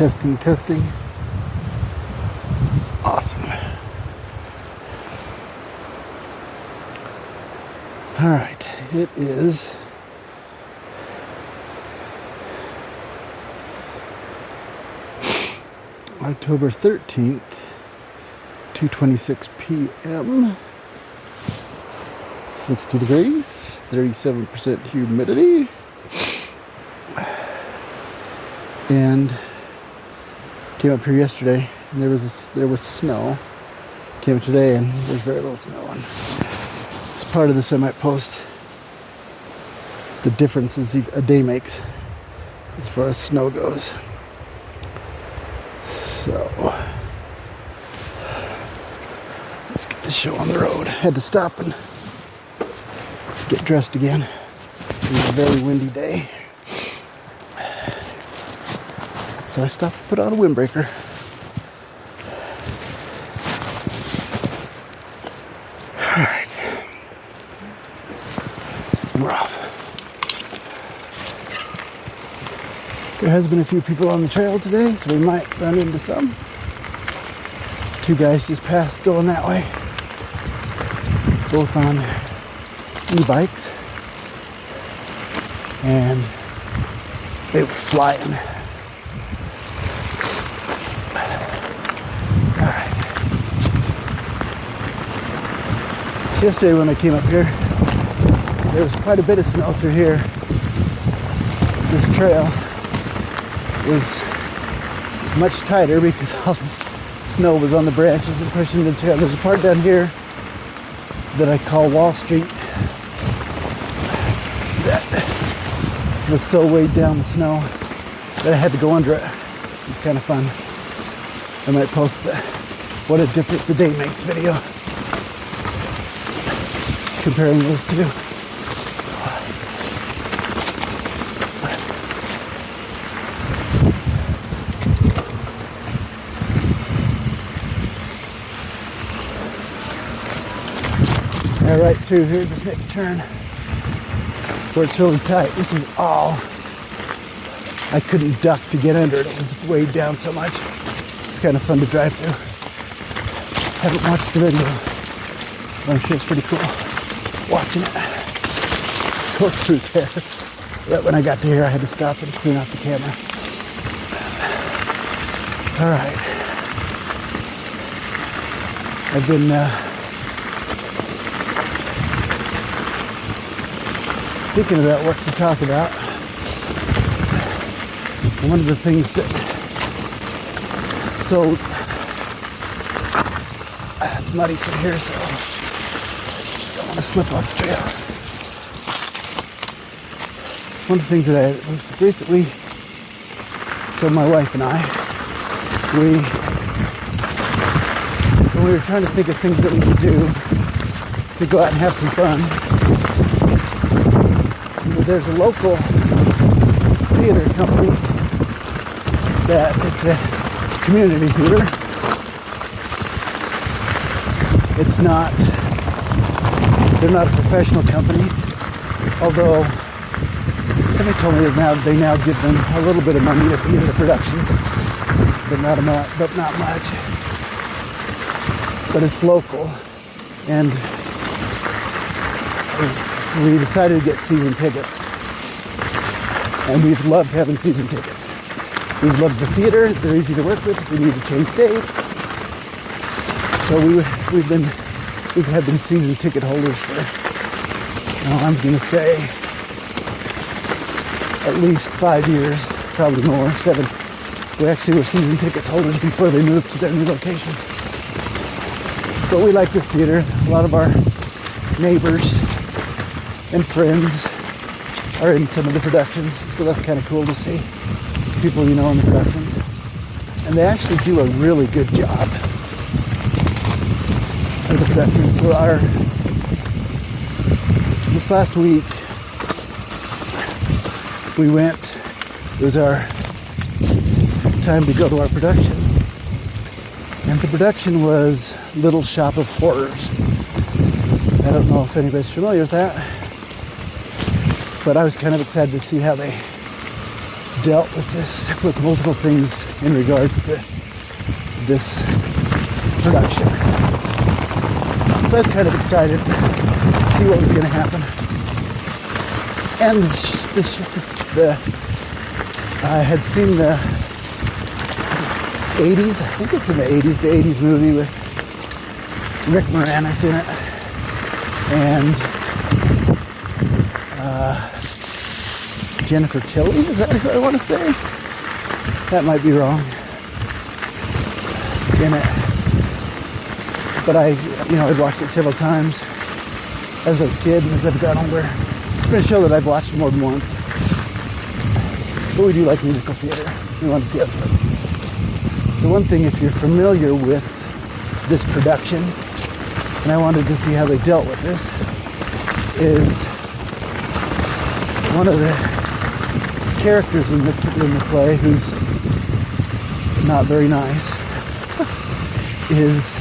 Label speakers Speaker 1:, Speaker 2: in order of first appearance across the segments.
Speaker 1: Testing, testing. Awesome. All right, it is October 13th, 2:26 p.m. 60 degrees, 37% humidity. And came up here yesterday and there was snow. Came up today and there's very little snow. And as part of this I might post the differences a day makes as far as snow goes. So let's get the show on the road. Had to stop and get dressed again. It was a very windy day. So I stopped to put on a windbreaker. Alright. We're off. There has been a few people on the trail today, so we might run into some. Two guys just passed going that way. Both on e-bikes. And they were flying. Yesterday when I came up here, there was quite a bit of snow through here. This trail was much tighter because all the snow was on the branches and pushing the trail. There's a part down here that I call Wall Street that was so weighed down with snow that I had to go under it. It was kind of fun. I might post the what a difference a day makes video. Comparing those two. Now right through here, this next turn, where it's really tight. This is all, I couldn't duck to get under it. It was weighed down so much. It's kind of fun to drive through. Haven't watched the video, but I'm sure it's pretty cool. Watching it go through there. Right when I got to here, I had to stop and clean out the camera. All right. I've been thinking about what to talk about. One of the things that it's muddy from here, so to slip off the trail. One of the things that I was recently, so my wife and I, when we were trying to think of things that we could do to go out and have some fun, there's a local theater company that it's a community theater. It's not, they're not a professional company, although somebody told me that they now give them a little bit of money to be in the productions, but not much. But it's local, and we decided to get season tickets, and we've loved having season tickets. We've loved the theater; they're easy to work with. We need to change dates, so we've had been season ticket holders for, I'm going to say, at least 5 years, probably more, 7. We actually were season ticket holders before they moved to their new location. But we like this theater. A lot of our neighbors and friends are in some of the productions, so that's kind of cool to see people in the productions. And they actually do a really good job of the production. So this last week we went, it was our time to go to our production, and the production was Little Shop of Horrors. I don't know if anybody's familiar with that, but I was kind of excited to see how they dealt with this, with multiple things in regards to this production. So I was kind of excited to see what was going to happen. And I had seen the 80s, I think it's in the 80s movie with Rick Moranis in it. And Jennifer Tilly, is that who I want to say? That might be wrong. In it. But I'd watched it several times as a kid and as I've gotten older. It's been a show that I've watched more than once. But we do like musical theater. We want to get it. The one thing, if you're familiar with this production, and I wanted to see how they dealt with this, is one of the characters in the play, who's not very nice, is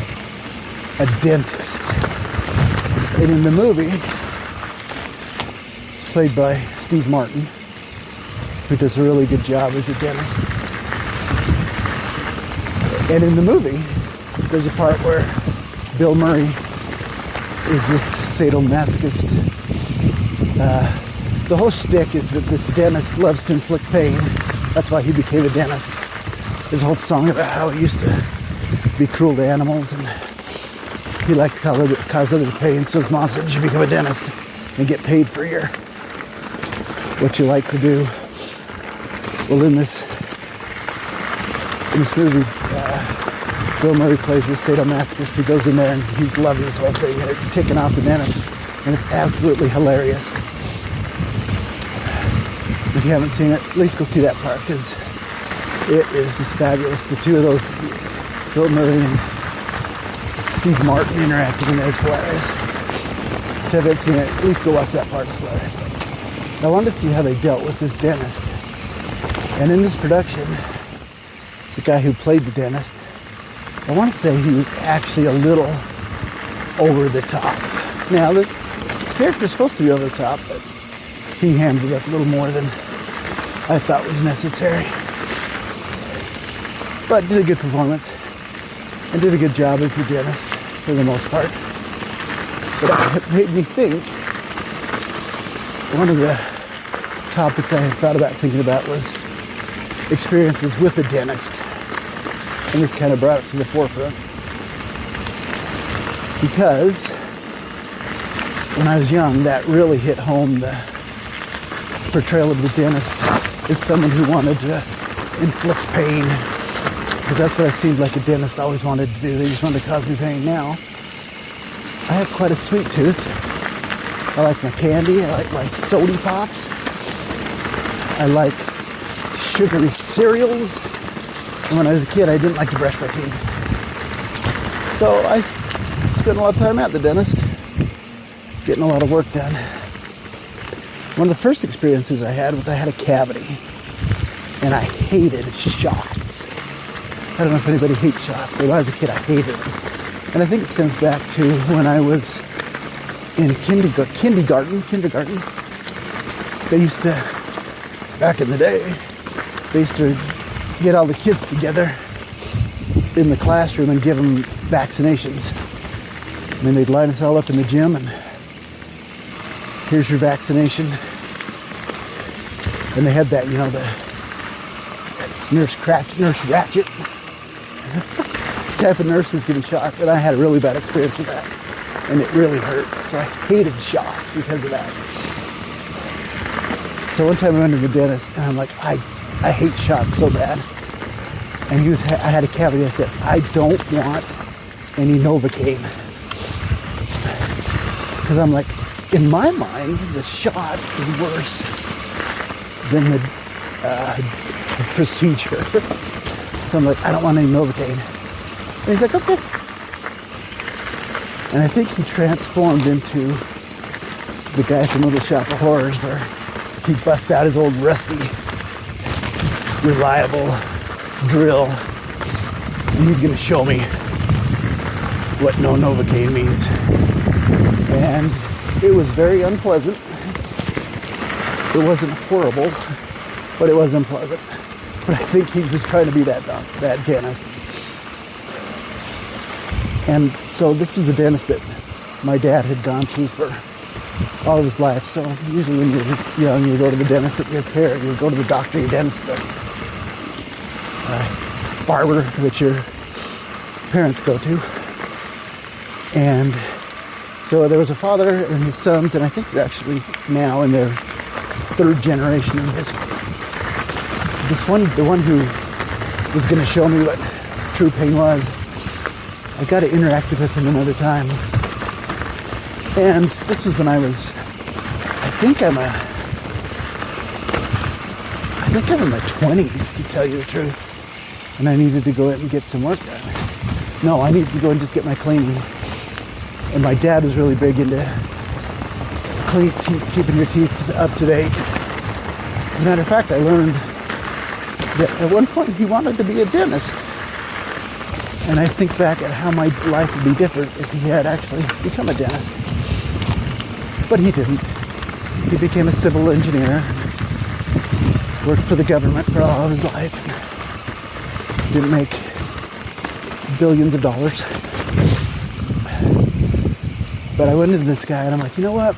Speaker 1: a dentist. And in the movie, it's played by Steve Martin, who does a really good job as a dentist. And in the movie, there's a part where Bill Murray is this sadomasochist. The whole shtick is that this dentist loves to inflict pain. That's why he became a dentist. There's a whole song about how he used to be cruel to animals, and he liked to cause others pain. So his mom said, you should become a dentist and get paid for what you like to do. Well, in this movie, Bill Murray plays this sadomasochist who goes in there and he's loving this whole thing, and it's ticking off the dentist, and it's absolutely hilarious. If you haven't seen it, at least go see that part, because it is just fabulous. The two of those, Bill Murray and Steve Martin, interacting in there is hilarious. If you haven't seen it, at least go watch that part. It's hilarious. I wanted to see how they dealt with this dentist. And in this production, the guy who played the dentist, I want to say he was actually a little over the top. Now, the character's supposed to be over the top, but he hammed it up a little more than I thought was necessary. But did a good performance and did a good job as the dentist for the most part. But it made me think, one of the topics I had thought about thinking about was experiences with a dentist. And this kind of brought it to the forefront. Because when I was young, that really hit home, the portrayal of the dentist as someone who wanted to inflict pain. Because that's what it seemed like a dentist always wanted to do. They just wanted to cause me pain. Now, I have quite a sweet tooth. I like my candy. I like my soda pops. I like sugary cereals. And when I was a kid, I didn't like to brush my teeth. So I spent a lot of time at the dentist, getting a lot of work done. One of the first experiences I had was I had a cavity, and I hated shots. I don't know if anybody hates shots, but when I was a kid, I hated them. And I think it stems back to when I was in kindergarten. They used to, back in the day, they used to get all the kids together in the classroom and give them vaccinations. And then they'd line us all up in the gym and here's your vaccination. And they had that, the nurse ratchet type of nurse who's giving shots. And I had a really bad experience with that. And it really hurt. So I hated shots because of that. So one time I went to the dentist and I'm like, I hate shots so bad. And I had a cavity. I said, I don't want any Novocaine. Because I'm like, in my mind, the shot is worse than the procedure. So I'm like, I don't want any Novocaine. And he's like, okay. And I think he transformed into the guy from Little Shop of Horrors, where he busts out his old rusty, reliable drill, and he's going to show me what no Novocaine means. And it was very unpleasant. It wasn't horrible, but it was unpleasant. But I think he was trying to be that dentist. And so this was the dentist that my dad had gone to for all of his life. So usually when you're young, you go to the dentist at your parent, you go to the doctor, your dentist, the barber that your parents go to. And so there was a father and his sons, and I think they're actually now in their third generation of this. The one who was going to show me what true pain was, I got to interact with him another time. And this was when I think I'm in my 20s, to tell you the truth. And I needed to go in and get some work done. No, I needed to go and just get my cleaning. And my dad was really big into keeping your teeth up to date. As a matter of fact, I learned that at one point he wanted to be a dentist. And I think back at how my life would be different if he had actually become a dentist. But he didn't. He became a civil engineer, worked for the government for all of his life, didn't make billions of dollars. But I went into this guy and I'm like, you know what?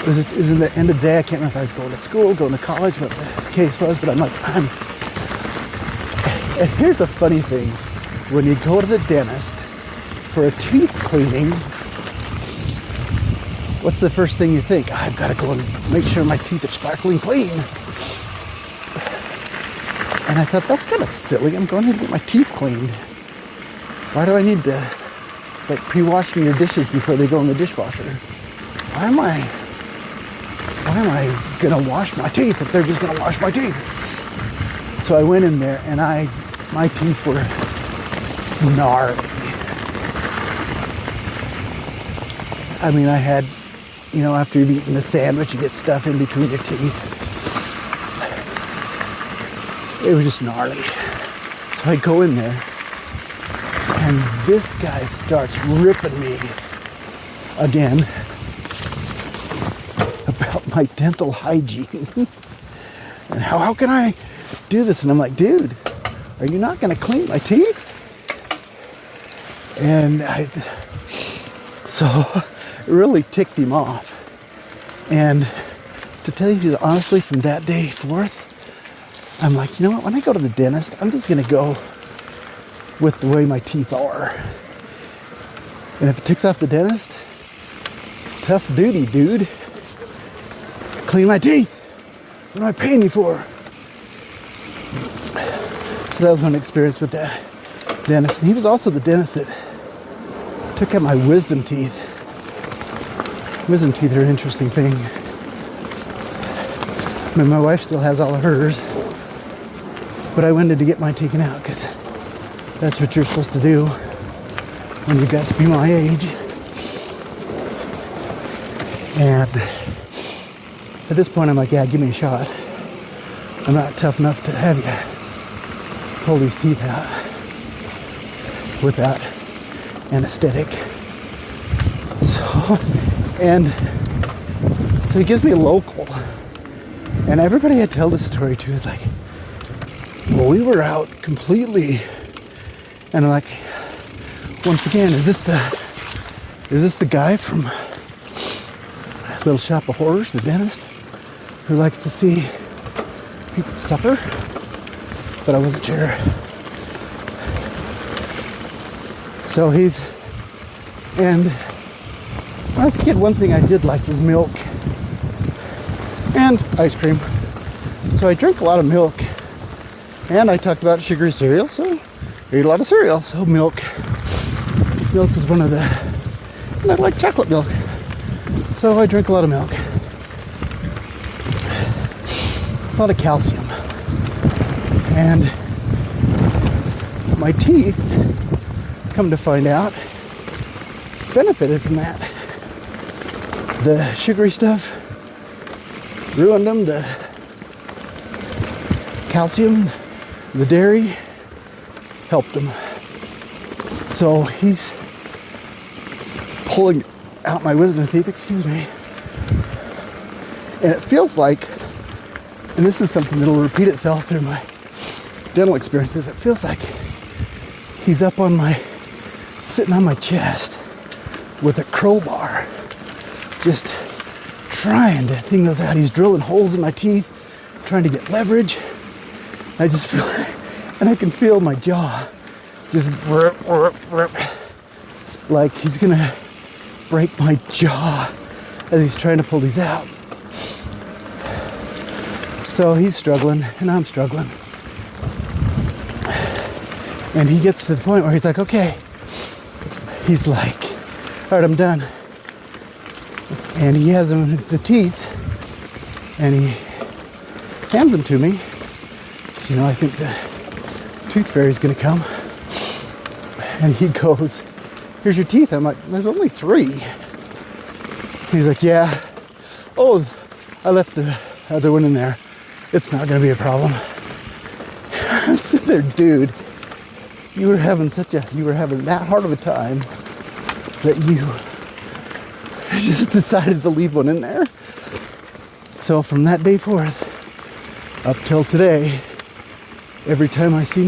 Speaker 1: It was in the end of the day. I can't remember if I was going to school, going to college, what the case was, but I'm like, and here's a funny thing. When you go to the dentist for a teeth cleaning, what's the first thing you think? I've got to go and make sure my teeth are sparkling clean. And I thought, that's kind of silly. I'm going to get my teeth cleaned. Why do I need to, pre-washing your dishes before they go in the dishwasher? Why am I going to wash my teeth if they're just going to wash my teeth? So I went in there and my teeth were gnarly. I mean, I had, after you've eaten a sandwich, you get stuff in between your teeth. It was just gnarly. So I go in there, and this guy starts ripping me again about my dental hygiene. And how can I do this? And I'm like, dude, are you not going to clean my teeth? And so it really ticked him off. And to tell you honestly, from that day forth, I'm like, you know what? When I go to the dentist, I'm just going to go with the way my teeth are. And if it ticks off the dentist, tough duty, dude. Clean my teeth. What am I paying you for? So that was my experience with that dentist. And he was also the dentist that took out my wisdom teeth. Wisdom teeth are an interesting thing. I mean, my wife still has all of hers. But I went in to get mine taken out because that's what you're supposed to do when you got to be my age. And at this point, I'm like, yeah, give me a shot. I'm not tough enough to have you pull these teeth out without anesthetic. So he gives me a local. And everybody I tell this story to is like, well, we were out completely. And I'm like, once again, is this the guy from Little Shop of Horrors, the dentist, who likes to see people suffer? But I wasn't sure. So and when I was a kid, one thing I did like was milk and ice cream. So I drank a lot of milk. And I talked about sugary cereal, so I ate a lot of cereal. So milk was one of the, and I like chocolate milk. So I drink a lot of milk. It's a lot of calcium. And my teeth, come to find out, benefited from that. The sugary stuff ruined them. The calcium, the dairy, helped him. So he's pulling out my wisdom teeth, excuse me. And it feels like And this is something that'll repeat itself through my dental experiences. It feels like he's up on my, sitting on my chest with a crowbar, just trying to thing those out. He's drilling holes in my teeth, trying to get leverage. I just feel, and I can feel my jaw just like he's gonna break my jaw as he's trying to pull these out. So he's struggling and I'm struggling. And he gets to the point where he's like, okay. He's like, all right, I'm done. And he has them the teeth and he hands them to me. You know, I think the tooth fairy's gonna come. And he goes, here's your teeth. I'm like, there's only 3. He's like, yeah. Oh, I left the other one in there. It's not gonna be a problem. I'm sitting there, dude. You were having that hard of a time that you just decided to leave one in there. So from that day forth, up till today, every time I see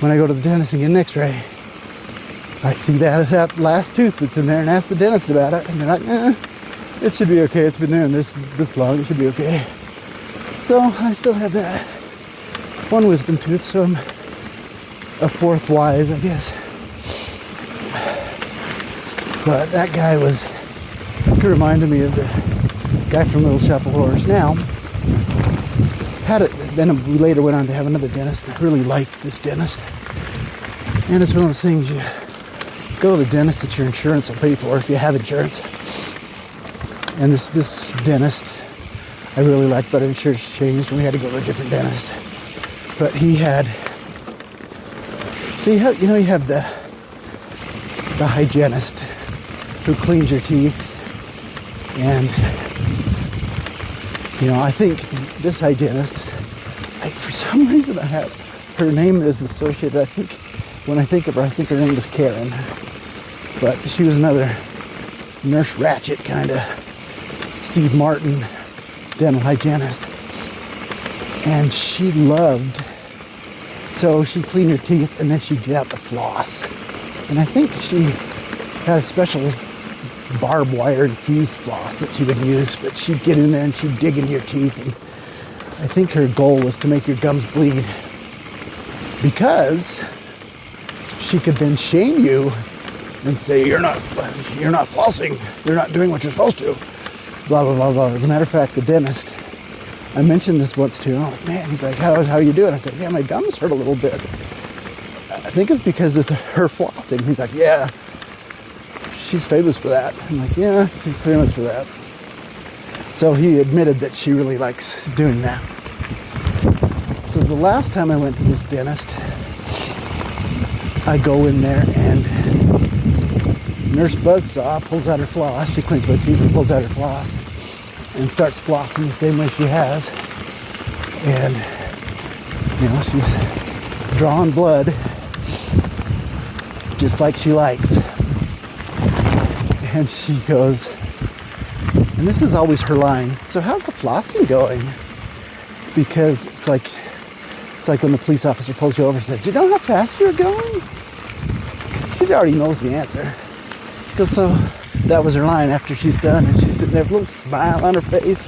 Speaker 1: when I go to the dentist and get an x-ray, I see that last tooth that's in there and ask the dentist about it. And they're like, it should be okay. It's been there this long. It should be okay. So I still have that one wisdom tooth, so I'm a 4th wise, I guess. But that guy he reminded me of the guy from Little Shop of Horrors. Now, then we later went on to have another dentist. I really liked this dentist. And it's one of those things, you go to the dentist that your insurance will pay for if you have insurance. And this dentist, I really liked, but insurance changed and we had to go to a different dentist. But he had, so you have the hygienist who cleans your teeth. And, I think this hygienist, for some reason her name is associated, I think, when I think of her, I think her name was Karen. But she was another Nurse Ratched kind of Steve Martin dental hygienist. And she loved, so she'd clean your teeth and then she'd get out the floss. And I think she had a special barbed wire infused floss that she would use, but she'd get in there and she'd dig into your teeth. And I think her goal was to make your gums bleed because she could then shame you and say, you're not flossing, you're not doing what you're supposed to, blah, blah, blah, blah. As a matter of fact, the dentist, I mentioned this once to him. Oh, man, he's like, how you doing? I said, yeah, my gums hurt a little bit. I think it's because of her flossing. He's like, yeah, she's famous for that. I'm like, yeah, she's famous for that. So he admitted that she really likes doing that. So the last time I went to this dentist, I go in there and Nurse Buzzsaw pulls out her floss. She cleans my teeth and pulls out her floss and starts flossing the same way she has. And, she's drawing blood just like she likes. And she goes, and this is always her line, so how's the flossing going? Because it's like when the police officer pulls you over and says, do you know how fast you're going? She already knows the answer. She goes, so that was her line after she's done, and she's sitting there with a little smile on her face.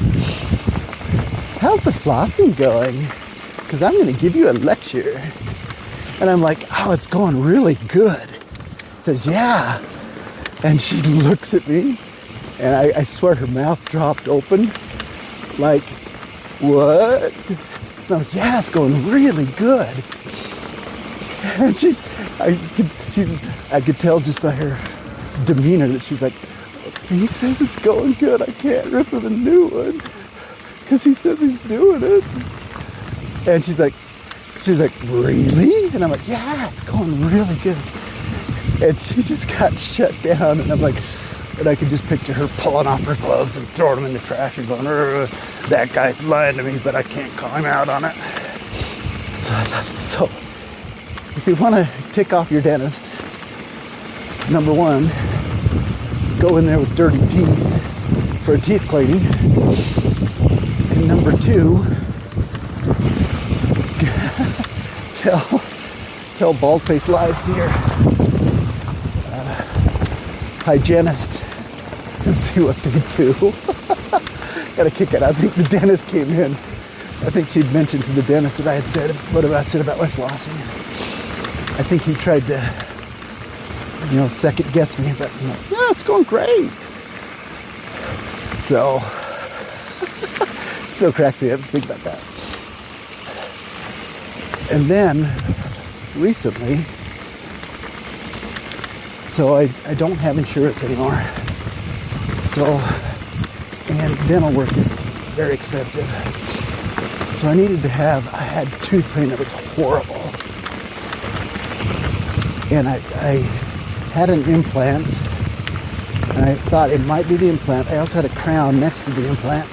Speaker 1: How's the flossing going? Because I'm going to give you a lecture. And I'm like, oh, it's going really good. Says, yeah. And she looks at me, and I swear her mouth dropped open. Like, what? And I'm like, yeah, it's going really good. And I could tell just by her demeanor that she's like, he says it's going good. I can't rip him a new one because he says he's doing it. And she's like, really? And I'm like, yeah, it's going really good. And she just got shut down, and I'm like, and I could just picture her pulling off her gloves and throwing them in the trash and going, that guy's lying to me, but I can't call him out on it. So if you want to tick off your dentist, number 1, go in there with dirty teeth for a teeth cleaning. And And number two, tell bald-faced lies to your hygienist and see what they do. Got a kick out. I think the dentist came in. I think she'd mentioned to the dentist that I had said what I said about my flossing. I think he tried to, second guess me, but I'm like, yeah, it's going great. So, still cracks me up to think about that. And then, recently, so I don't have insurance anymore. So, and dental work is very expensive. So I had tooth pain that was horrible. And I had an implant, and I thought it might be the implant. I also had a crown next to the implant,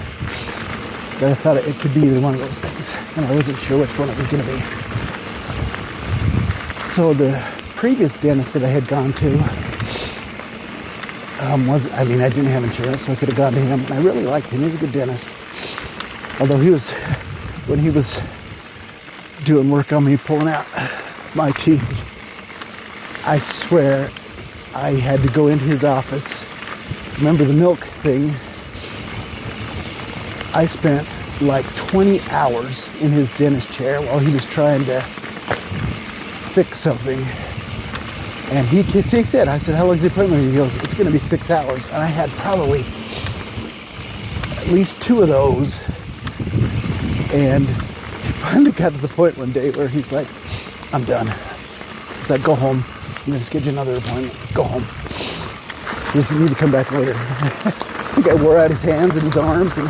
Speaker 1: but I thought it could be either one of those things, and I wasn't sure which one it was going to be. So the previous dentist that I had gone to I didn't have insurance, so I could have gone to him, and I really liked him. He was a good dentist. Although when he was doing work on me, pulling out my teeth, I swear I had to go into his office. Remember the milk thing? I spent like 20 hours in his dentist chair while he was trying to fix something. And he said, I said, how long is the appointment? He goes, it's going to be 6 hours. And I had probably at least 2 of those. And it finally got to the point one day where he's like, I'm done. He's like, go home. I'm going to schedule another appointment. Go home. He says, you need to come back later. I think I wore out his hands and his arms. And